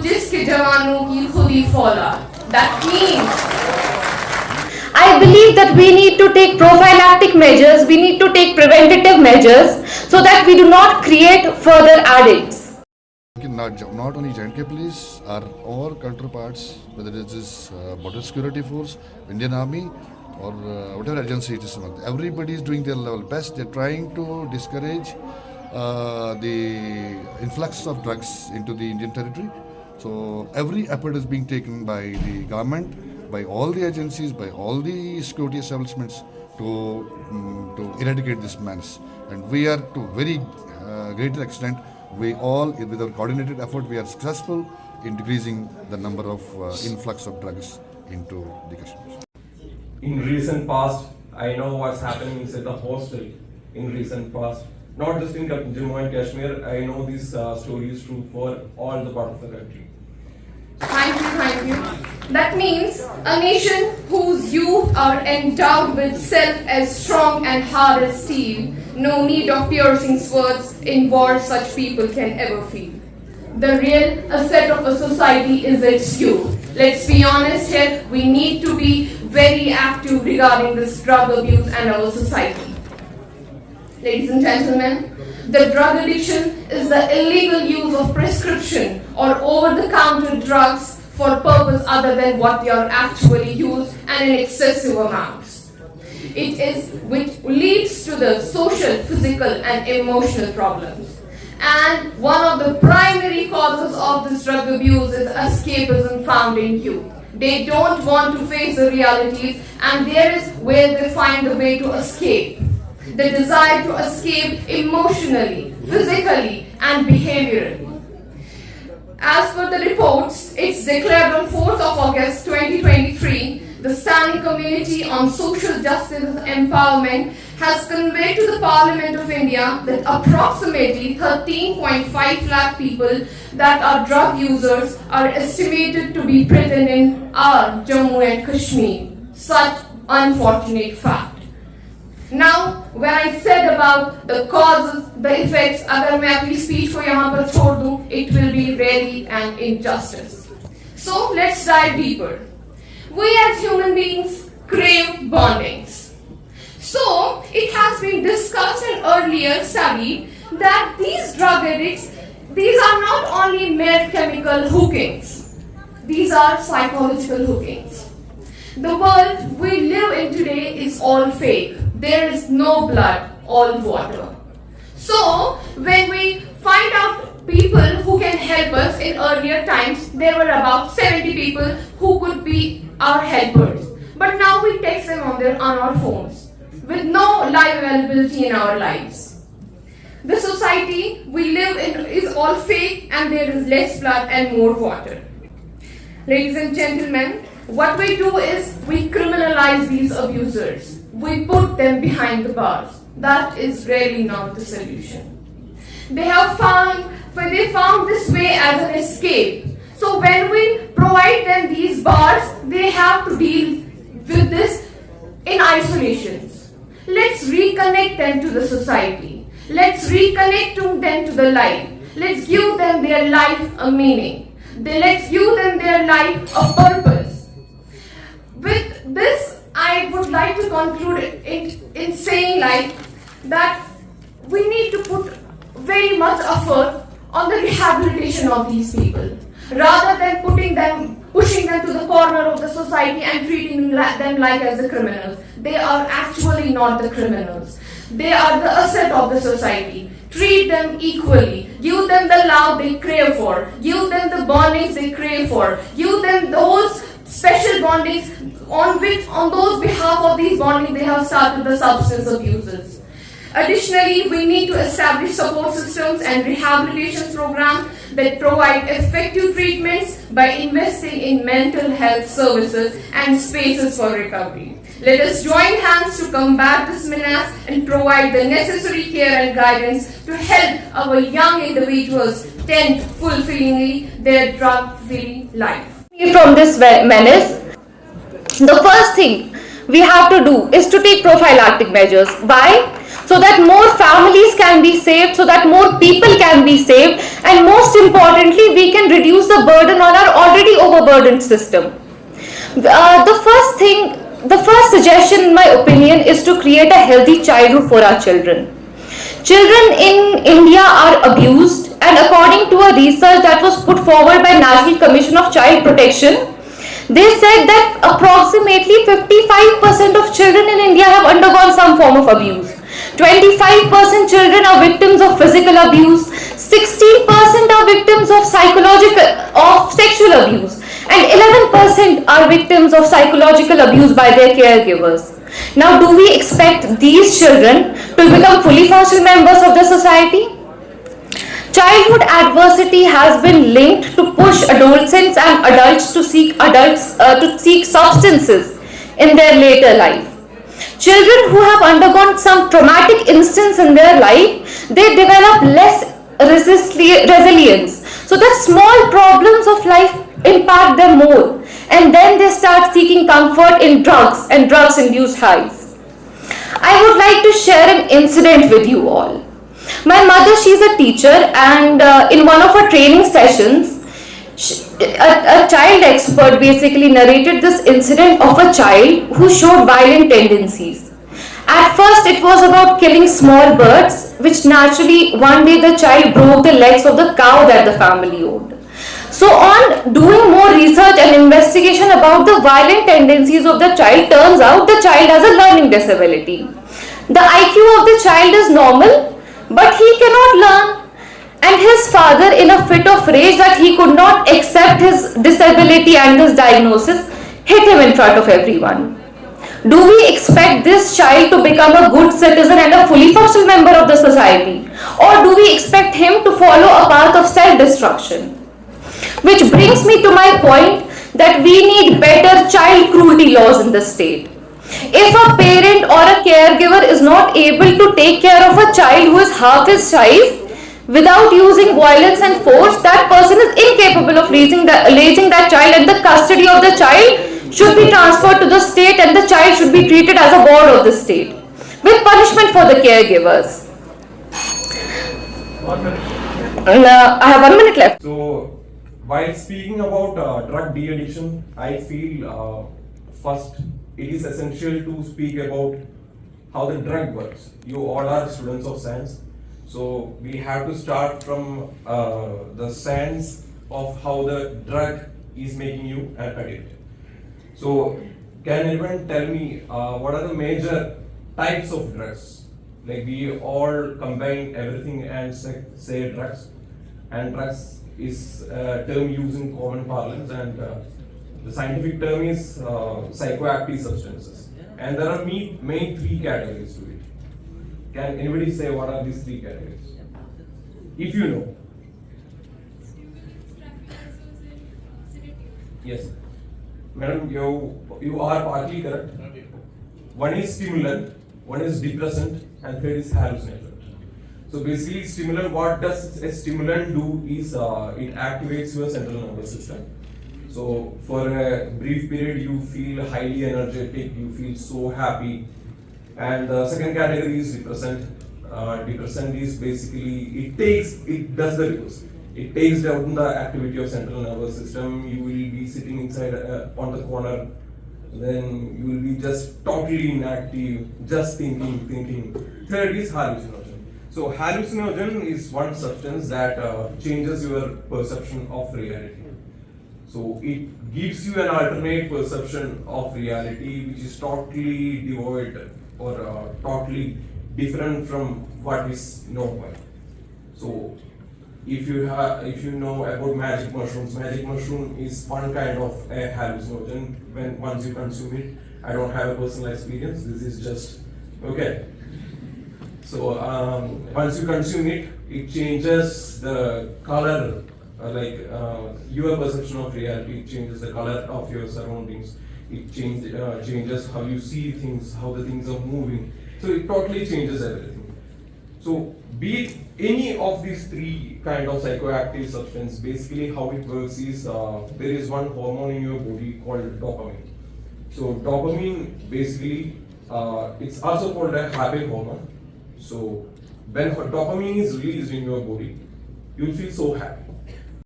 जिसके जवानों की खुदी फौलाद. That means I believe that we need to take prophylactic measures, we need to take preventative measures so that we do not create further addicts. Not only J&K police, our counterparts, whether it is border security force, Indian Army, or whatever agency it is, everybody is doing their level best. They're trying to discourage the influx of drugs into the Indian territory. So every effort is being taken by the government, by all the agencies, by all the security establishments to eradicate this menace. And we are to very greater extent, we all, with our coordinated effort, we are successful in decreasing the number of influx of drugs into the Kashmir. In recent past, I know what's happening inside the hostel in recent past. Not just in Jammu and Kashmir, I know these stories true for all the parts of the country. Thank you. That means a nation whose youth are endowed with self as strong and hard as steel. No need of piercing swords in war such people can ever feel. The real asset of a society is its youth. Let's be honest here, we need to be very active regarding this drug abuse and our society. Ladies and gentlemen, the drug addiction is the illegal use of prescription or over-the-counter drugs for purpose other than what they are actually used and in excessive amounts. It is which leads to the social, physical and emotional problems. And one of the primary causes of this drug abuse is escapism found in youth. They don't want to face the realities, and there is where they find a way to escape. The desire to escape emotionally, physically and behaviorally. As per the reports, it's declared on 4th of August 2023, the Standing Committee on Social Justice and Empowerment has conveyed to the Parliament of India that approximately 13.5 lakh people that are drug users are estimated to be present in our Jammu and Kashmir. Such unfortunate fact. Now, when I said about the causes, the effects, अगर मैं अपनी speech को यहाँ पर छोड़ दूँ, it will be really an injustice. So let's dive deeper. We as human beings crave bondings. So it has been discussed and earlier studied that these drug addicts, these are not only mere chemical hookings. These are psychological hookings. The world we live in today is all fake. There is no blood, all water. So, when we find out people who can help us in earlier times, there were about 70 people who could be our helpers. But now we text them on our phones, with no live availability in our lives. The society we live in is all fake and there is less blood and more water. Ladies and gentlemen, what we do is we criminalize these abusers. We put them behind the bars. That is really not the solution. They found this way as an escape. So when we provide them these bars, they have to deal with this in isolations. Let's reconnect them to the society. Let's reconnect them to the life. Let's give them their life a meaning. Let's give them their life a purpose. With this, I would like to conclude in saying that we need to put very much effort on the rehabilitation of these people, rather than pushing them to the corner of the society and treating them like as the criminals. They are actually not the criminals. They are the asset of the society. Treat them equally. Give them the love they crave for. Give them the bondings they crave for. Give them those special bondings on those behalf of these bondings they have started the substance abuses. Additionally, we need to establish support systems and rehabilitation programs that provide effective treatments by investing in mental health services and spaces for recovery. Let us join hands to combat this menace and provide the necessary care and guidance to help our young individuals tend fulfillingly their drug-free life. From this menace, the first thing we have to do is to take prophylactic measures. Why? so that more families can be saved, so that more people can be saved, and most importantly, we can reduce the burden on our already overburdened system. The first suggestion, in my opinion, is to create a healthy childhood for our children. Children in India are abused, and according to a research that was put forward by National Commission of Child Protection, they said that approximately 55% of children in India have undergone some form of abuse. 25% children are victims of physical abuse, 16% are victims of sexual abuse, and 11% are victims of psychological abuse by their caregivers. Now, do we expect these children to become fully functional members of the society? Childhood adversity has been linked to push adolescents and adults to seek substances in their later life. Children who have undergone some traumatic instance in their life, they develop less resilience. So the small problems of life impact them more, and then they start seeking comfort in drugs and drugs-induced highs. I would like to share an incident with you all. My mother, she's a teacher, and in one of her training sessions, a child expert basically narrated this incident of a child who showed violent tendencies. At first, it was about killing small birds, which naturally one day the child broke the legs of the cow that the family owned. So on doing more research and investigation about the violent tendencies of the child, turns out the child has a learning disability. The IQ of the child is normal, but he cannot learn, and his father, in a fit of rage that he could not accept his disability and his diagnosis, hit him in front of everyone. Do we expect this child to become a good citizen and a fully functional member of the society, or do we expect him to follow a path of self-destruction? Which brings me to my point that we need better child cruelty laws in the state. If a parent or a caregiver is not able to take care of a child who is half his size without using violence and force, that person is incapable of raising that child, and the custody of the child should be transferred to the state, and the child should be treated as a ward of the state with punishment for the caregivers. 1 minute. I have 1 minute left. So, while speaking about drug de-addiction, I feel first it is essential to speak about how the drug works. You all are students of science, so we have to start from the science of how the drug is making you an addict. So, can anyone tell me what are the major types of drugs? Like, we all combine everything and say drugs, and drugs is a term used in common parlance, and the scientific term is psychoactive substances. And there are main three categories to it. Can anybody say what are these three categories? If you know. Yes. Madam, you are partly correct. One is stimulant, one is depressant, and third is hallucinogen. So basically, stimulant, what does a stimulant do is it activates your central nervous system. So for a brief period, you feel highly energetic, you feel so happy. And the second category is depressant. Depressant is basically, it does the reverse. It takes down the activity of central nervous system. You will be sitting inside on the corner, then you will be just totally inactive, just thinking. Third is hallucinogen. So hallucinogen is one substance that changes your perception of reality. So it gives you an alternate perception of reality which is totally devoid or totally different from what is normal. So if you know about magic mushroom is one kind of a hallucinogen once you consume it. I don't have a personal experience, this is just okay. So once you consume it, it changes the color, your perception of reality. It changes the color of your surroundings. It changes how you see things, how the things are moving. So it totally changes everything. So be it any of these three kind of psychoactive substance, basically how it works is there is one hormone in your body called dopamine. So dopamine basically it's also called a happy hormone. So when dopamine is released in your body, you'll feel so happy.